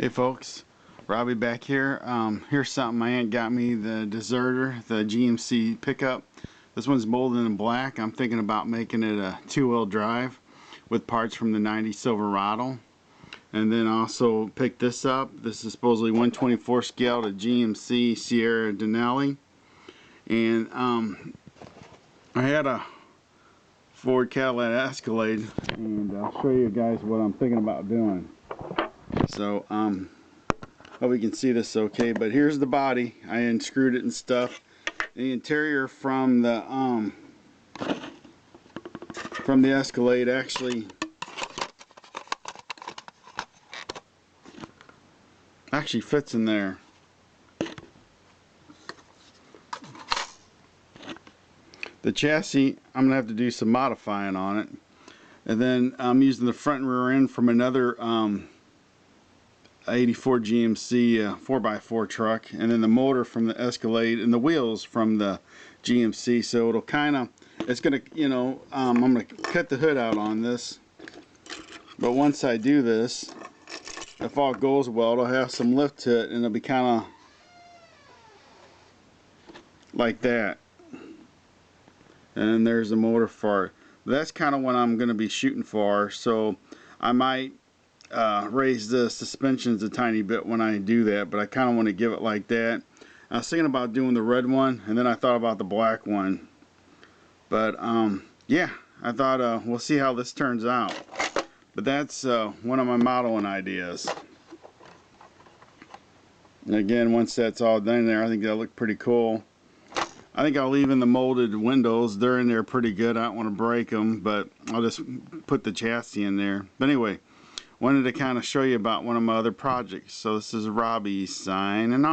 Hey folks, Robbie back here. Here's something my aunt got me, the Deserter, the GMC pickup. This one's molded in black. I'm thinking about making it a two-wheel drive with parts from the 90 Silverado. And then also picked this up. This is supposedly 124 scale to GMC Sierra Denali. And I had a Ford Cadillac Escalade, and I'll show you guys what I'm thinking about doing. So hope you can see this okay, but here's the body. I unscrewed it and stuff. The interior from the Escalade actually fits in there. The chassis, I'm gonna have to do some modifying on it, and then I'm using the front and rear end from another 84 GMC 4x4 truck, and then the motor from the Escalade, and the wheels from the GMC. So it'll kind of, it's gonna, you know, I'm gonna cut the hood out on this, but once I do this, if all goes well, it'll have some lift to it, and it'll be kind of like that. And then there's the motor for it. That's kind of what I'm going to be shooting for, so I might raise the suspensions a tiny bit when I do that, but I kind of want to give it like that. I was thinking about doing the red one, and then I thought about the black one, but yeah, I thought we'll see how this turns out. But that's one of my modeling ideas. And again, once that's all done there, I think that'll look pretty cool. I think I'll leave in the molded windows. They're in there pretty good. I don't want to break them, but I'll just put the chassis in there. But anyway, wanted to kind of show you about one of my other projects. So this is Robbie signing off.